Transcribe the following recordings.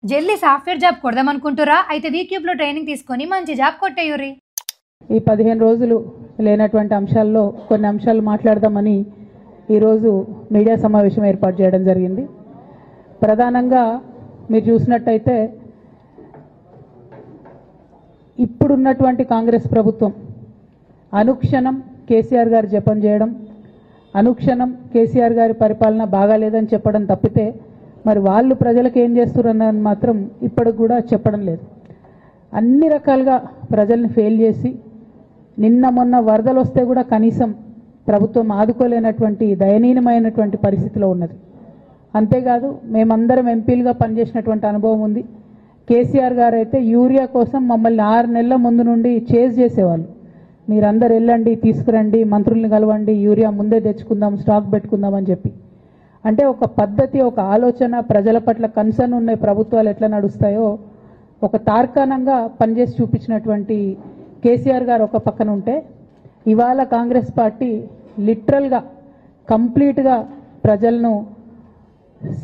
జల్దీ software job కొడదామనుకుంటురా? అయితే వీక్యూబ్లో training తీసుకొని మంచి జాబ్ కొట్టేయుర్రి. ఈ 15 రోజులు లేనటువంటి అంశాల్లో కొన్ని అంశాలు మాట్లాడదామని ఈరోజు మీడియా సమావేశం ఏర్పాటు చేయడం జరిగింది. ప్రధానంగా మీరు చూసినట్టయితే ఇప్పుడున్నటువంటి కాంగ్రెస్ ప్రభుత్వం అనుక్షణం కేసీఆర్ గారు జపం చేయడం, అనుక్షణం కేసీఆర్ గారి పరిపాలన బాగాలేదని చెప్పడం తప్పితే మరి వాళ్ళు ప్రజలకు ఏం చేస్తున్నారని మాత్రం ఇప్పటికి కూడా చెప్పడం లేదు. అన్ని రకాలుగా ప్రజల్ని ఫెయిల్ చేసి నిన్న మొన్న వరదలు వస్తే కూడా కనీసం ప్రభుత్వం ఆదుకోలేనటువంటి దయనీయమైనటువంటి పరిస్థితిలో ఉన్నది. అంతేకాదు మేమందరం ఎంపీలుగా పనిచేసినటువంటి అనుభవం ఉంది. కేసీఆర్ గారు అయితే యూరియా కోసం మమ్మల్ని 6 నెలల ముందు నుండి చేజ్ చేసేవాళ్ళు. మీరందరూ వెళ్ళండి, తీసుకురండి, మంత్రుల్ని కలవండి, యూరియా ముందే తెచ్చుకుందాం, స్టాక్ పెట్టుకుందాం అని చెప్పి. అంటే ఒక పద్ధతి, ఒక ఆలోచన, ప్రజల పట్ల కన్సర్న్ ఉన్న ప్రభుత్వాలు ఎట్లా నడుస్తాయో ఒక తార్కాణంగా పనిచేసి చూపించినటువంటి కేసీఆర్ గారు ఒక పక్కన ఉంటే, ఇవాళ కాంగ్రెస్ పార్టీ లిటరల్గా కంప్లీట్గా ప్రజలను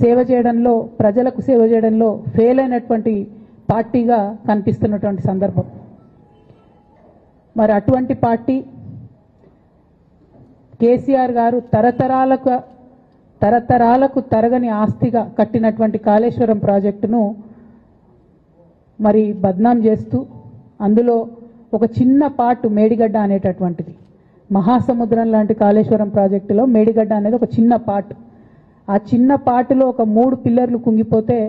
సేవ చేయడంలో, ప్రజలకు సేవ చేయడంలో ఫెయిల్ అయినటువంటి పార్టీగా కనిపిస్తున్నటువంటి సందర్భం. మరి అటువంటి పార్టీ కేసీఆర్ గారు తరతరాలకు తరగని ఆస్తిగా కట్టినటువంటి కాళేశ్వరం ప్రాజెక్టును మరి బద్నాం చేస్తూ, అందులో ఒక చిన్న పార్ట్ మేడిగడ్డ అనేటటువంటిది, మహాసముద్రం లాంటి కాళేశ్వరం ప్రాజెక్టులో మేడిగడ్డ అనేది ఒక చిన్న పార్ట్. ఆ చిన్న పార్టులో ఒక 3 పిల్లర్లు కుంగిపోతే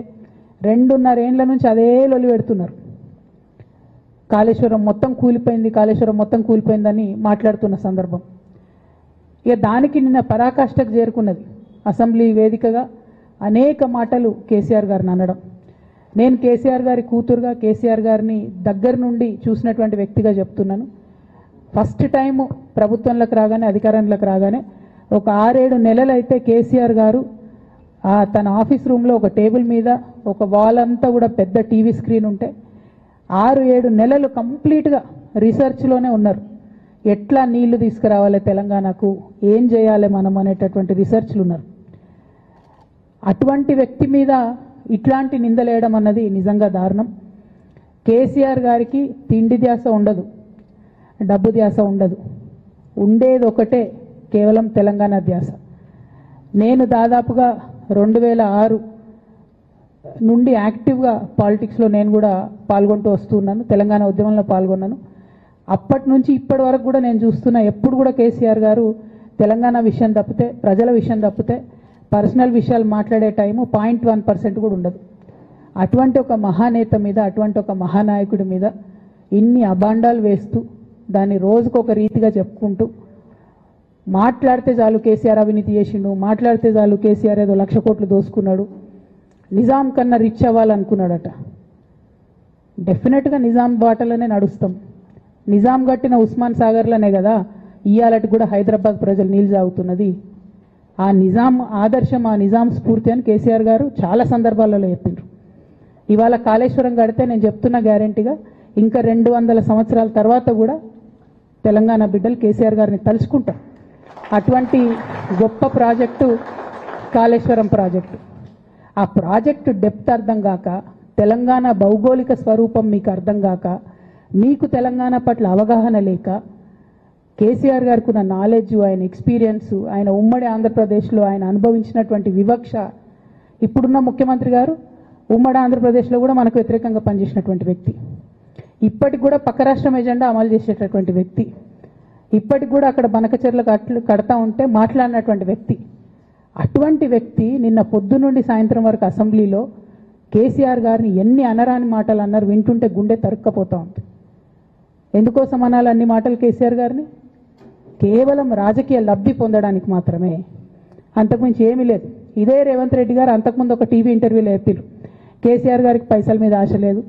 2.5 ఏండ్ల నుంచి అదే లొలి పెడుతున్నారు. కాళేశ్వరం మొత్తం కూలిపోయింది, కాళేశ్వరం మొత్తం కూలిపోయిందని మాట్లాడుతున్న సందర్భం. ఇక దానికి నిన్న పరాకాష్ఠకు చేరుకున్నది. అసెంబ్లీ వేదికగా అనేక మాటలు కేసీఆర్ గారిని అనడం. నేను కేసీఆర్ గారి కూతురుగా, కేసీఆర్ గారిని దగ్గర నుండి చూసినటువంటి వ్యక్తిగా చెప్తున్నాను. ఫస్ట్ టైము ప్రభుత్వంలోకి రాగానే, అధికారంలోకి రాగానే ఒక 6-7 నెలలు అయితే కేసీఆర్ గారు తన ఆఫీస్ రూమ్లో ఒక టేబుల్ మీద ఒక వాల్ అంతా కూడా పెద్ద టీవీ స్క్రీన్ ఉంటే 6-7 నెలలు కంప్లీట్గా రీసెర్చ్లోనే ఉన్నారు. ఎట్లా నీళ్లు తీసుకురావాలి తెలంగాణకు, ఏం చేయాలి మనం అనేటటువంటి రీసెర్చ్లు ఉన్నారు. అటువంటి వ్యక్తి మీద ఇట్లాంటి నిందలేయడం అన్నది నిజంగా దారుణం. కేసీఆర్ గారికి తిండి ధ్యాస ఉండదు, డబ్బు ధ్యాస ఉండదు, ఉండేది ఒకటే, కేవలం తెలంగాణ ధ్యాస. నేను దాదాపుగా 2006 నుండి యాక్టివ్గా పాలిటిక్స్లో నేను కూడా పాల్గొంటూ వస్తున్నాను, తెలంగాణ ఉద్యమంలో పాల్గొన్నాను. అప్పటి నుంచి ఇప్పటి వరకు కూడా నేను చూస్తున్నా, ఎప్పుడు కూడా కేసీఆర్ గారు తెలంగాణ విషయం తప్పితే, ప్రజల విషయం తప్పితే పర్సనల్ విషయాలు మాట్లాడే టైము 0.1% కూడా ఉండదు. అటువంటి ఒక మహానేత మీద, అటువంటి ఒక మహానాయకుడి మీద ఇన్ని అబాండాలు వేస్తూ, దాన్ని రోజుకొక రీతిగా చెప్పుకుంటూ, మాట్లాడితే చాలు కేసీఆర్ అవినీతి చేసిండు, మాట్లాడితే చాలు కేసీఆర్ ఏదో 1,00,000 కోట్లు దోసుకున్నాడు, నిజాం కన్నా రిచ్ అవ్వాలనుకున్నాడట. డెఫినెట్గా నిజాం బాటలోనే నడుస్తాం. నిజాం కట్టిన ఉస్మాన్ సాగర్లోనే కదా ఇయ్యాలటి కూడా హైదరాబాద్ ప్రజలు నీళ్ళు తాగుతున్నది. ఆ నిజాం ఆదర్శం, ఆ నిజాం స్ఫూర్తి అని కేసీఆర్ గారు చాలా సందర్భాలలో చెప్పిండ్రు. ఇవాళ కాళేశ్వరం కడితే నేను చెప్తున్నా గ్యారెంటీగా ఇంకా 200 సంవత్సరాల తర్వాత కూడా తెలంగాణ బిడ్డలు కేసీఆర్ గారిని తలుచుకుంటారు. అటువంటి గొప్ప ప్రాజెక్టు కాళేశ్వరం ప్రాజెక్టు. ఆ ప్రాజెక్టు డెప్త్ అర్థం కాక, తెలంగాణ భౌగోళిక స్వరూపం మీకు అర్థం కాక, మీకు తెలంగాణ పట్ల అవగాహన లేక, కేసీఆర్ గారికి ఉన్న నాలెడ్జ్, ఆయన ఎక్స్పీరియన్స్, ఆయన ఉమ్మడి ఆంధ్రప్రదేశ్లో ఆయన అనుభవించినటువంటి వివక్ష, ఇప్పుడున్న ముఖ్యమంత్రి గారు ఉమ్మడి ఆంధ్రప్రదేశ్లో కూడా మనకు వ్యతిరేకంగా పనిచేసినటువంటి వ్యక్తి, ఇప్పటికి కూడా పక్క రాష్ట్రం ఎజెండా అమలు చేసేటటువంటి వ్యక్తి, ఇప్పటికి కూడా అక్కడ బనకచెర్ల కడతా ఉంటే మాట్లాడినటువంటి వ్యక్తి. అటువంటి వ్యక్తి నిన్న పొద్దు నుండి సాయంత్రం వరకు అసెంబ్లీలో కేసీఆర్ గారిని ఎన్ని అనరాని మాటలు అన్నారు, వింటుంటే గుండె తరుక్కపోతూ ఉంది. ఎందుకోసం అనాలి అన్ని మాటలు కేసీఆర్ గారిని? కేవలం రాజకీయ లబ్ధి పొందడానికి మాత్రమే, అంతకుమించి ఏమీ లేదు. ఇదే రేవంత్ రెడ్డి గారు అంతకుముందు ఒక టీవీ ఇంటర్వ్యూలో చెప్పారు, కేసీఆర్ గారికి పైసల మీద ఆశ లేదు,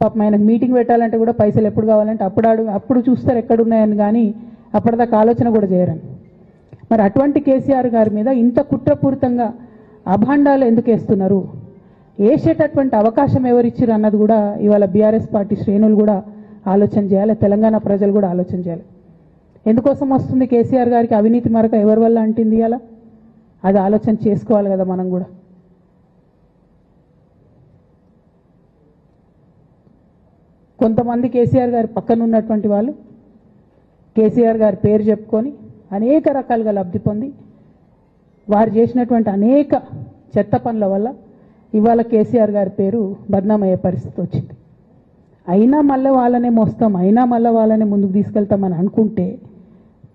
పాపం ఆయనకు మీటింగ్ పెట్టాలంటే కూడా పైసలు ఎప్పుడు కావాలంటే అప్పుడు చూస్తారు ఎక్కడున్నాయని, కానీ అప్పటిదాకా ఆలోచన కూడా చేయరని. మరి అటువంటి కేసీఆర్ గారి మీద ఇంత కుట్రపూరితంగా అభాండాలు ఎందుకు వేస్తున్నారు? వేసేటటువంటి అవకాశం ఎవరిచ్చారు అన్నది కూడా ఇవాళ బీఆర్ఎస్ పార్టీ శ్రేణులు కూడా ఆలోచన చేయాలి, తెలంగాణ ప్రజలు కూడా ఆలోచన చేయాలి. ఎందుకోసం వస్తుంది కేసీఆర్ గారికి అవినీతి మరక, ఎవరి వల్ల అంటింది అలా? అది ఆలోచన చేసుకోవాలి కదా మనం కూడా. కొంతమంది కేసీఆర్ గారి పక్కన ఉన్నటువంటి వాళ్ళు కేసీఆర్ గారి పేరు చెప్పుకొని అనేక రకాలుగా లబ్ధి పొంది వారు చేసినటువంటి అనేక చెత్త పనుల వల్ల ఇవాళ కేసీఆర్ గారి పేరు బద్నామయ్యే పరిస్థితి వచ్చింది. అయినా మళ్ళీ వాళ్ళనే మోస్తాం, అయినా మళ్ళీ వాళ్ళనే ముందుకు తీసుకెళ్తామని అనుకుంటే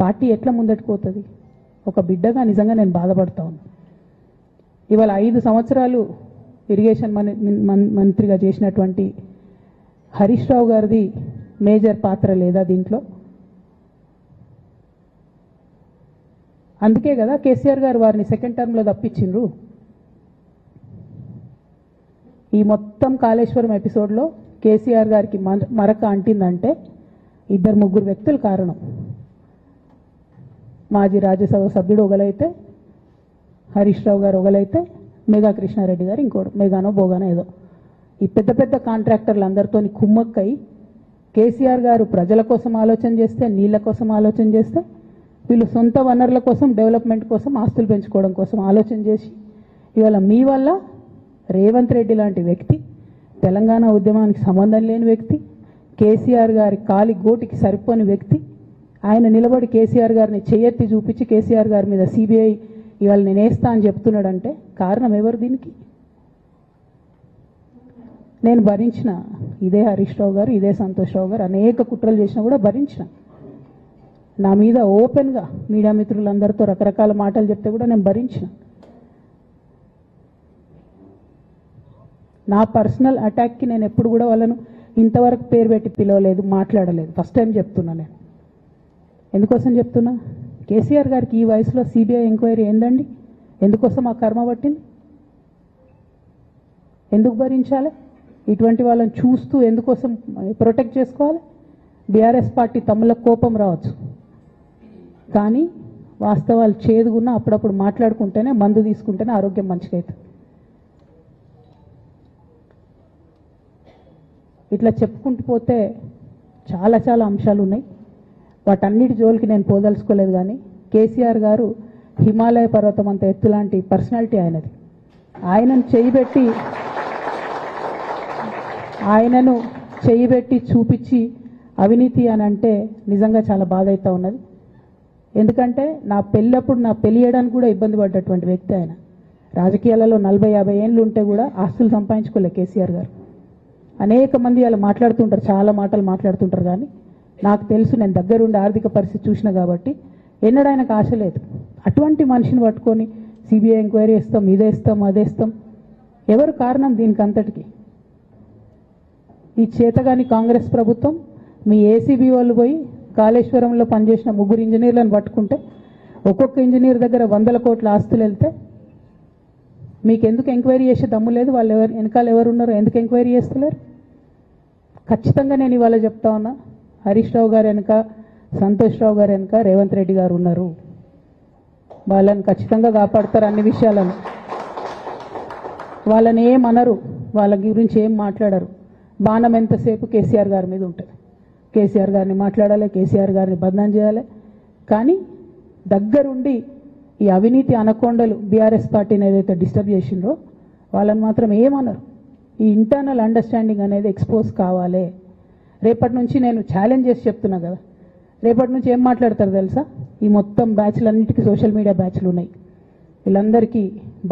పార్టీ ఎట్లా ముందటికి పోతుంది? ఒక బిడ్డగా నిజంగా నేను బాధపడతా ఉన్నాను. ఇవాళ 5 సంవత్సరాలు ఇరిగేషన్ మంత్రిగా చేసినటువంటి హరీష్ రావు గారిది మేజర్ పాత్ర లేదా దీంట్లో? అందుకే కదా కేసీఆర్ గారు వారిని సెకండ్ టర్మ్లో తప్పించిండ్రు. ఈ మొత్తం కాళేశ్వరం ఎపిసోడ్లో కేసీఆర్ గారికి మరక అంటిందంటే 2-3 వ్యక్తులు కారణం. మాజీ రాజ్యసభ సభ్యుడు ఒకలైతే, హరీష్ రావు గారు ఒకలైతే, మేఘా కృష్ణారెడ్డి గారు ఇంకోడు, మేఘానో బోగానో ఏదో. ఈ పెద్ద పెద్ద కాంట్రాక్టర్లు అందరితో కుమ్మక్కై కేసీఆర్ గారు ప్రజల కోసం ఆలోచన చేస్తే, నీళ్ల కోసం ఆలోచన చేస్తే, వీళ్ళు సొంత వనరుల కోసం, డెవలప్మెంట్ కోసం, ఆస్తులు పెంచుకోవడం కోసం ఆలోచన చేసి ఇవాళ మీ వల్ల రేవంత్ రెడ్డి లాంటి వ్యక్తి, తెలంగాణ ఉద్యమానికి సంబంధం లేని వ్యక్తి, కేసీఆర్ గారి కాలి గోటికి సరిపోని వ్యక్తి, ఆయన నిలబడి కేసీఆర్ గారిని చెయ్యెత్తి చూపించి కేసీఆర్ గారి మీద సిబిఐ ఇవాళ నేను వేస్తా అని చెప్తున్నాడంటే కారణం ఎవరు దీనికి? నేను భరించిన, ఇదే హరీష్ రావు గారు, ఇదే సంతోష్ రావు గారు అనేక కుట్రలు చేసినా కూడా భరించిన. నా మీద ఓపెన్గా మీడియా మిత్రులందరితో రకరకాల మాటలు చెప్తే కూడా నేను భరించిన. నా పర్సనల్ అటాక్కి నేను ఎప్పుడు కూడా వాళ్ళను ఇంతవరకు పేరు పెట్టి పిలవలేదు, మాట్లాడలేదు. ఫస్ట్ టైం చెప్తున్నా నేను. ఎందుకోసం చెప్తున్నా? కేసీఆర్ గారికి ఈ వయసులో సిబిఐ ఎంక్వైరీ ఏందండి? ఎందుకోసం ఆ కర్మ పట్టింది? ఎందుకు భరించాలి? ఇటువంటి వాళ్ళని చూస్తూ ఎందుకోసం ప్రొటెక్ట్ చేసుకోవాలి? బీఆర్ఎస్ పార్టీ తమ్ముల కోపం రావచ్చు, కానీ వాస్తవాలు చేదుగున్నా అప్పుడప్పుడు మాట్లాడుకుంటేనే, మందు తీసుకుంటేనే ఆరోగ్యం మంచిగా అవుతుంది. ఇట్లా చెప్పుకుంటూ పోతే చాలా చాలా అంశాలు ఉన్నాయి. వాటన్నిటి జోలికి నేను పోదలుచుకోలేదు. కానీ కేసీఆర్ గారు హిమాలయ పర్వతం అంత ఎత్తు లాంటి పర్సనాలిటీ ఆయనది. ఆయనను చేయబెట్టి చూపించి అవినీతి అని అంటే నిజంగా చాలా బాధ అవుతా ఉన్నది. ఎందుకంటే నా పెళ్ళప్పుడు నా పెళ్లి చేయడానికి కూడా ఇబ్బంది పడ్డటువంటి వ్యక్తి ఆయన. రాజకీయాలలో 40-50 ఏళ్ళు ఉంటే కూడా ఆస్తులు సంపాదించుకోలే కేసీఆర్ గారు. అనేక మంది వాళ్ళు మాట్లాడుతుంటారు, చాలా మాటలు మాట్లాడుతుంటారు, కానీ నాకు తెలుసు, నేను దగ్గరుండి ఆర్థిక పరిస్థితి చూసిన కాబట్టి ఎన్నడూ ఆయనకు ఆశ లేదు. అటువంటి మనిషిని పట్టుకొని సిబిఐ ఎంక్వైరీ ఇస్తాం, ఇదేస్తాం, అదేస్తాం. ఎవరు కారణం దీనికి అంతటికి? ఈ చేతగాని కాంగ్రెస్ ప్రభుత్వం మీ ఏసీబీ వాళ్ళు పోయి కాళేశ్వరంలో పనిచేసిన 3 ఇంజనీర్లను పట్టుకుంటే ఒక్కొక్క ఇంజనీర్ దగ్గర 100 కోట్ల ఆస్తులు వెళ్తే మీకు ఎందుకు ఎంక్వైరీ చేసే దమ్ము లేదు? వాళ్ళు వెనకాల ఎవరు ఉన్నారో ఎందుకు ఎంక్వైరీ చేస్తలేరు? ఖచ్చితంగా నేను ఇవాళ చెప్తా ఉన్నా, హరీష్ రావు గారు వెనుక, సంతోష్ రావు గారు వెనుక రేవంత్ రెడ్డి గారు ఉన్నారు. వాళ్ళని ఖచ్చితంగా కాపాడతారు అన్ని విషయాలను. వాళ్ళని ఏమనరు, వాళ్ళ గురించి ఏం మాట్లాడరు. బాణం ఎంతసేపు కేసీఆర్ గారి మీద ఉంటుంది. కేసీఆర్ గారిని మాట్లాడాలి, కేసీఆర్ గారిని బదనాం చేయాలి. కానీ దగ్గరుండి ఈ అవినీతి అనకొండలు బీఆర్ఎస్ పార్టీని ఏదైతే డిస్టర్బ్ చేసిండ్రో వాళ్ళని మాత్రం ఏమనరు. ఈ ఇంటర్నల్ అండర్స్టాండింగ్ అనేది ఎక్స్పోజ్ కావాలి. రేపటి నుంచి నేను ఛాలెంజ్ చేసి చెప్తున్నా కదా, రేపటి నుంచి ఏం మాట్లాడతారు తెలుసా? ఈ మొత్తం బ్యాచ్లన్నిటికీ సోషల్ మీడియా బ్యాచ్లు ఉన్నాయి. వీళ్ళందరికీ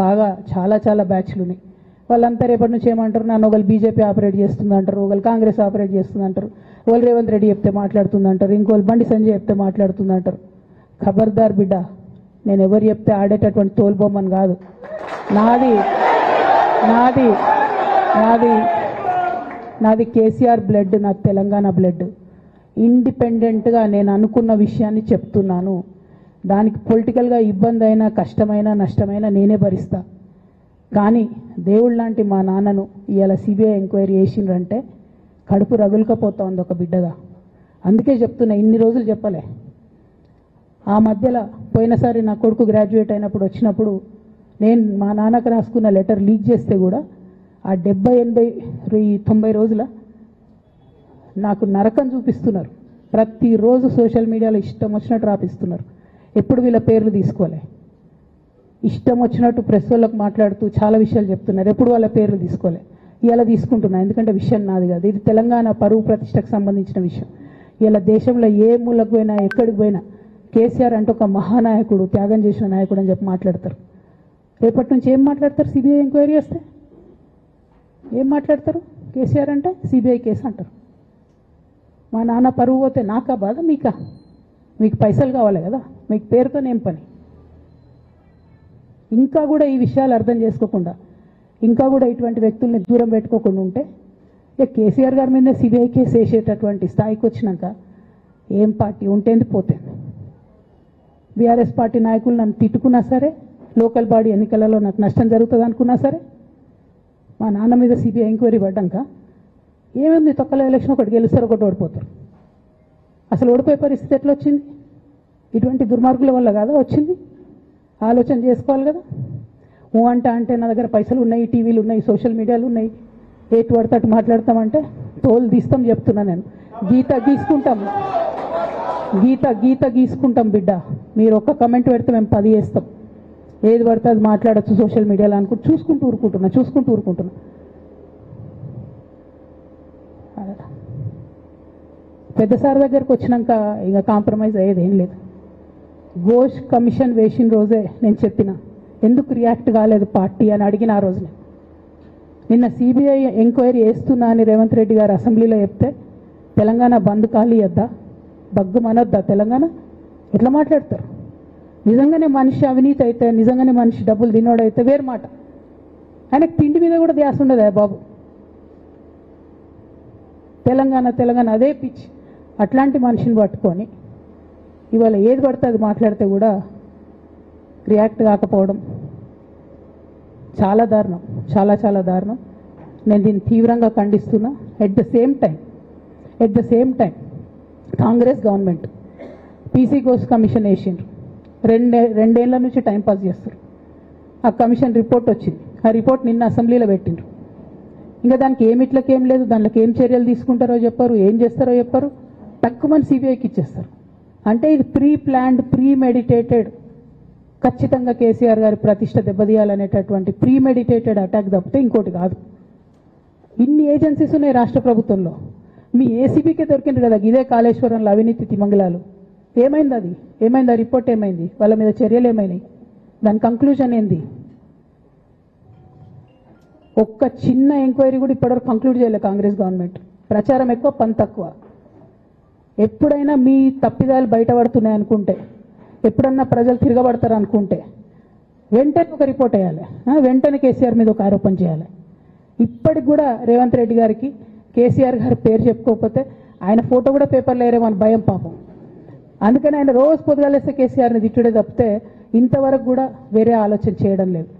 బాగా చాలా చాలా బ్యాచ్లు ఉన్నాయి. వాళ్ళంతా రేపటి నుంచి ఏమంటారు? నన్ను ఒకళ్ళు బీజేపీ ఆపరేట్ చేస్తుంది అంటారు, ఒకళ్ళు కాంగ్రెస్ ఆపరేట్ చేస్తుంది అంటారు, ఒకళ్ళు రేవంత్ రెడ్డి చెప్తే మాట్లాడుతుంది అంటారు, ఇంకోళ్ళు బండి సంజయ్ చెప్తే మాట్లాడుతుంది అంటారు. ఖబర్దార్ బిడ్డ, నేను ఎవరు చెప్తే ఆడేటటువంటి తోలుబొమ్మని కాదు. నాది నాది నాది నాది కేసీఆర్ బ్లడ్, నాది తెలంగాణ బ్లడ్. ఇండిపెండెంట్గా నేను అనుకున్న విషయాన్ని చెప్తున్నాను. దానికి పొలిటికల్గా ఇబ్బంది అయినా, కష్టమైనా, నష్టమైనా నేనే భరిస్తా. కానీ దేవుళ్ళ లాంటి మా నాన్నను ఇవాళ సిబిఐ ఎంక్వైరీ చేసిండ్రంటే కడుపు రగులుకపోతా ఉంది ఒక బిడ్డగా. అందుకే చెప్తున్నా, ఇన్ని రోజులు చెప్పలే. ఆ మధ్యలో పోయినసారి నా కొడుకు గ్రాడ్యుయేట్ అయినప్పుడు వచ్చినప్పుడు నేను మా నాన్నకు రాసుకున్న లెటర్ లీక్ చేస్తే కూడా ఆ 70, 80, 90 రోజుల నాకు నరకం చూపిస్తున్నారు. ప్రతిరోజు సోషల్ మీడియాలో ఇష్టం వచ్చినట్టు రాపిస్తున్నారు. ఎప్పుడు వీళ్ళ పేర్లు తీసుకోలే, ఇష్టం వచ్చినట్టు ప్రెస్ వాళ్ళకు మాట్లాడుతూ చాలా విషయాలు చెప్తున్నారు. ఎప్పుడు వాళ్ళ పేర్లు తీసుకోలే. ఇలా తీసుకుంటున్నా, ఎందుకంటే విషయం నాది కాదు, ఇది తెలంగాణ పరువు ప్రతిష్టకు సంబంధించిన విషయం. ఇలా దేశంలో ఏ మూలకు పోయినా ఎక్కడికి పోయినా కేసీఆర్ అంటే ఒక మహానాయకుడు, త్యాగం చేసిన నాయకుడు అని చెప్పి మాట్లాడతారు. రేపటి నుంచి ఏం మాట్లాడతారు? సిబిఐ ఎంక్వైరీ చేస్తే ఏం మాట్లాడతారు? కేసీఆర్ అంటే సిబిఐ కేసు అంటారు. మా నాన్న పరువు పోతే నాకా బాధ, మీకా? మీకు పైసలు కావాలి కదా, మీకు పేరుతోనేం పని? ఇంకా కూడా ఈ విషయాలు అర్థం చేసుకోకుండా, ఇంకా కూడా ఇటువంటి వ్యక్తుల్ని దూరం పెట్టుకోకుండా ఉంటే ఇక కేసీఆర్ గారి మీద సిబిఐ కేసు వేసేటటువంటి స్థాయికి వచ్చినాక ఏం పార్టీ ఉంటేంది పోతేంది. బీఆర్ఎస్ పార్టీ నాయకులు నన్ను తిట్టుకున్నా సరే, లోకల్ బాడీ ఎన్నికలలో నాకు నష్టం జరుగుతుంది అనుకున్నా సరే, మా నాన్న మీద సిబిఐ ఎంక్వైరీ పడ్డాక ఏముంది, తొక్కల ఎలక్షన్ ఒకటి గెలుస్తారు, ఒకటి ఓడిపోతారు. అసలు ఓడిపోయే పరిస్థితి ఎట్లా వచ్చింది? ఇటువంటి దుర్మార్గుల వల్ల కాదా వచ్చింది? ఆలోచన చేసుకోవాలి కదా. అంటే నా దగ్గర పైసలు ఉన్నాయి, టీవీలు ఉన్నాయి, సోషల్ మీడియాలు ఉన్నాయి, ఏటు పడితే అటు మాట్లాడతామంటే తోలు తీస్తాం చెప్తున్నా నేను. గీత గీసుకుంటాం బిడ్డ. మీరు ఒక్క కమెంట్ పెడితే మేము 10 చేస్తాం. ఏది పడితే అది మాట్లాడచ్చు సోషల్ మీడియాలో అనుకుంటూ చూసుకుంటూ ఊరుకుంటున్నా. పెద్ద సార్ దగ్గరకు వచ్చినాక ఇక కాంప్రమైజ్ అయ్యేది ఏం లేదు. ఘోష్ కమిషన్ వేసిన రోజే నేను చెప్పిన, ఎందుకు రియాక్ట్ కాలేదు పార్టీ అని అడిగిన ఆ రోజునే. నిన్న సిబిఐ ఎంక్వైరీ వేస్తున్నా అని రేవంత్ రెడ్డి గారు అసెంబ్లీలో చెప్తే తెలంగాణ బంద్ ఖాళీ వద్దా, బగ్గు మనొద్దా తెలంగాణ? ఎట్లా మాట్లాడతారు? నిజంగానే మనిషి అవినీతి అయితే, నిజంగానే మనిషి డబ్బులు తినోడైతే వేరు మాట. ఆయనకు తిండి మీద కూడా ధ్యాస ఉండదా బాబు? తెలంగాణ అదే పిచ్చి. అట్లాంటి మనిషిని పట్టుకొని ఇవాళ ఏది పడితే అది మాట్లాడితే కూడా రియాక్ట్ కాకపోవడం చాలా దారుణం, చాలా దారుణం. నేను దీన్ని తీవ్రంగా ఖండిస్తున్నా. At the same time Congress government PC Ghosh commission వేసిండ్రు. రెండేళ్ల నుంచి టైంపాస్ చేస్తారు. ఆ కమిషన్ రిపోర్ట్ వచ్చింది. ఆ రిపోర్ట్ నిన్న అసెంబ్లీలో పెట్టిండ్రు. ఇంకా దానికి ఏమిట్లకేం లేదు, దాంట్లోకి ఏం చర్యలు తీసుకుంటారో చెప్పారు, ఏం చేస్తారో చెప్పారు, తక్కువని సిబిఐకి ఇచ్చేస్తారు. అంటే ఇది ప్రీ ప్లాన్డ్, ప్రీ మెడిటేటెడ్, ఖచ్చితంగా కేసీఆర్ గారి ప్రతిష్ట దెబ్బతీయాలనేటటువంటి ప్రీ మెడిటేటెడ్ అటాక్ తప్పితే ఇంకోటి కాదు. ఇన్ని ఏజెన్సీస్ ఉన్నాయి రాష్ట్ర ప్రభుత్వంలో. మీ ఏసీబీకే దొరికింది కదా ఇదే కాళేశ్వరంలో అవినీతి తిమంగళాలు. ఏమైంది? ఆ రిపోర్ట్ ఏమైంది? వాళ్ళ మీద చర్యలు ఏమైనాయి? దాని కంక్లూజన్ ఏంది? ఒక్క చిన్న ఎంక్వైరీ కూడా ఇప్పటివరకు కంక్లూడ్ చేయలేదు కాంగ్రెస్ గవర్నమెంట్. ప్రచారం ఎక్కువ, పని తక్కువ. ఎప్పుడైనా మీ తప్పిదాలు బయటపడుతున్నాయి అనుకుంటే, ఎప్పుడన్నా ప్రజలు తిరగబడతారు అనుకుంటే వెంటనే ఒక రిపోర్ట్ వేయాలి, వెంటనే కేసీఆర్ మీద ఒక ఆరోపణ చేయాలి. ఇప్పటికి కూడా రేవంత్ రెడ్డి గారికి కేసీఆర్ గారి పేరు చెప్పుకోకపోతే ఆయన ఫోటో కూడా పేపర్లో వేరేమో అని భయం పాపం. అందుకని ఆయన రోజు పొద్దుగాలేస్తే కేసీఆర్ని తిట్టుడే తప్పితే ఇంతవరకు కూడా వేరే ఆలోచన చేయడం లేదు.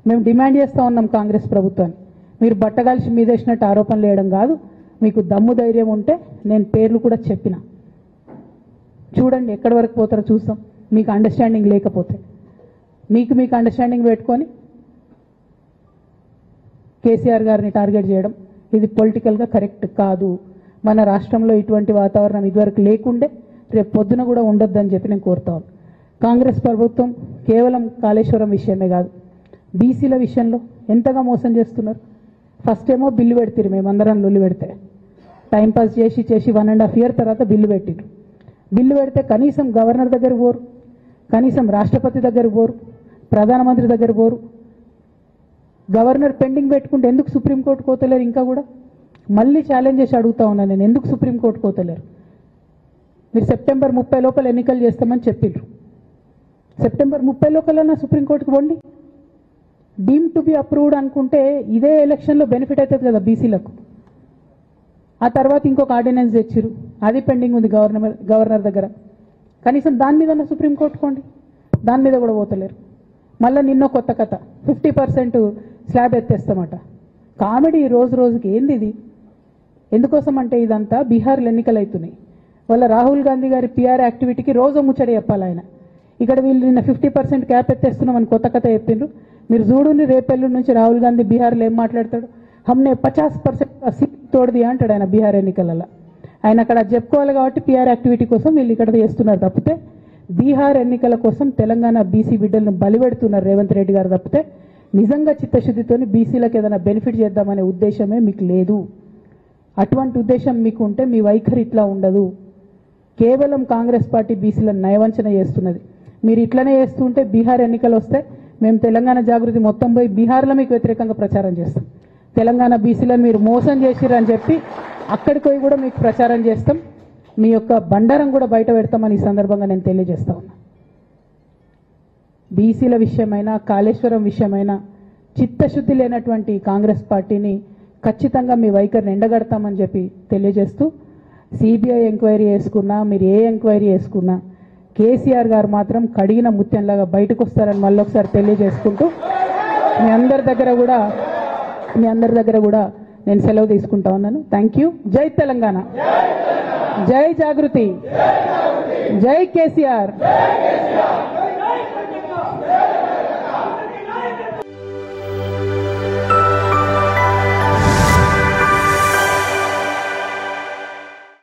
మేము డిమాండ్ చేస్తూ ఉన్నాం కాంగ్రెస్ ప్రభుత్వాన్ని, మీరు బట్టగాల్చి మీదేసినట్టు ఆరోపణలు వేయడం కాదు, మీకు దమ్ము ధైర్యం ఉంటే నేను పేర్లు కూడా చెప్పిన, చూడండి ఎక్కడి వరకు పోతారో చూస్తాం. మీకు అండర్స్టాండింగ్ లేకపోతే మీకు అండర్స్టాండింగ్ పెట్టుకొని కేసీఆర్ గారిని టార్గెట్ చేయడం ఇది పొలిటికల్గా కరెక్ట్ కాదు. మన రాష్ట్రంలో ఇటువంటి వాతావరణం ఇదివరకు లేకుండే, రేపు పొద్దున కూడా ఉండొద్దని చెప్పి నేను కోరుతాను. కాంగ్రెస్ ప్రభుత్వం కేవలం కాళేశ్వరం విషయమే కాదు, బీసీల విషయంలో ఎంతగా మోసం చేస్తున్నారు. ఫస్ట్ ఏమో బిల్లు పెడతారు, మేమందరం లొల్లి పెడితే టైంపాస్ చేసి 1.5 year తర్వాత బిల్లు పెట్టిరు. బిల్లు పెడితే కనీసం గవర్నర్ దగ్గర పోరు, కనీసం రాష్ట్రపతి దగ్గర పోరు, ప్రధానమంత్రి దగ్గర పోరు. గవర్నర్ పెండింగ్ పెట్టుకుంటే ఎందుకు సుప్రీంకోర్టు కోతలేరు? ఇంకా కూడా మళ్ళీ ఛాలెంజ్ చేసి అడుగుతా ఉన్నాను నేను, ఎందుకు సుప్రీంకోర్టు కోతలేరు? మీరు September 30 లోపల ఎన్నికలు చేస్తామని చెప్పిండ్రు. September 30 లోపలన్నా సుప్రీంకోర్టుకు పోండి. డీమ్ టు బి అప్రూవ్డ్ అనుకుంటే ఇదే ఎలక్షన్లో బెనిఫిట్ అవుతుంది కదా బీసీలకు. ఆ తర్వాత ఇంకొక ఆర్డినెన్స్ తెచ్చిరు, అది పెండింగ్ ఉంది గవర్నర్ దగ్గర. కనీసం దాని మీద సుప్రీంకోర్టు కోండి, దాని మీద కూడా పోతలేరు. మళ్ళీ నిన్న కొత్త కథ, 50% స్లాబ్ ఎత్తేస్తామట. కామెడీ రోజుకి. ఏంది ఇది? ఎందుకోసం అంటే ఇదంతా బీహార్లో ఎన్నికలు అవుతున్నాయి. వాళ్ళ రాహుల్ గాంధీ గారి పిఆర్ యాక్టివిటీకి రోజు ముచ్చడి చెప్పాలి ఆయన. ఇక్కడ వీళ్ళు నిన్న 50% క్యాప్ ఎత్తేస్తున్నామని కొత్త కథ చెప్పిండ్రు. మీరు చూడుని రేపెల్లు నుంచి రాహుల్ గాంధీ బీహార్లో ఏం మాట్లాడతాడు, హమ్నే 50% సీట్ తోడది అంటాడు ఆయన బీహార్ ఎన్నికలలో. ఆయన అక్కడ చెప్పుకోవాలి కాబట్టి పిఆర్ యాక్టివిటీ కోసం వీళ్ళు ఇక్కడ చేస్తున్నారు తప్పితే బీహార్ ఎన్నికల కోసం తెలంగాణ బీసీ బిడ్డలను బలిపెడుతున్నారు రేవంత్ రెడ్డి గారు తప్పితే నిజంగా చిత్తశుద్ధితోని బీసీలకు ఏదైనా బెనిఫిట్ చేద్దామనే ఉద్దేశమే మీకు లేదు. అటువంటి ఉద్దేశం మీకు ఉంటే మీ వైఖరి ఇట్లా ఉండదు. కేవలం కాంగ్రెస్ పార్టీ బీసీలను నయవంచన చేస్తున్నది. మీరు ఇట్లనే చేస్తుంటే బీహార్ ఎన్నికలు వస్తే మేము తెలంగాణ జాగృతి మొత్తం పోయి బీహార్లో మీకు వ్యతిరేకంగా ప్రచారం చేస్తాం. తెలంగాణ బీసీలను మీరు మోసం చేసిరని చెప్పి అక్కడికి పోయి కూడా మీకు ప్రచారం చేస్తాం. మీ యొక్క బండారం కూడా బయట పెడతామని ఈ సందర్భంగా నేను తెలియజేస్తా ఉన్నా. బీసీల విషయమైనా కాళేశ్వరం విషయమైనా చిత్తశుద్ధి లేనటువంటి కాంగ్రెస్ పార్టీని ఖచ్చితంగా మీ వైఖరిని ఎండగడతామని చెప్పి తెలియజేస్తూ, సిబిఐ ఎంక్వైరీ చేసుకున్నా మీరు ఏ ఎంక్వైరీ చేసుకున్నా కేసీఆర్ గారు మాత్రం కడిగిన ముత్యంలాగా బయటకు వస్తారని మళ్ళొకసారి తెలియజేసుకుంటూ మీ అందరి దగ్గర కూడా నేను సెలవు తీసుకుంటా ఉన్నాను. Thank you. జై తెలంగాణ, జై జాగృతి, జై కేసీఆర్.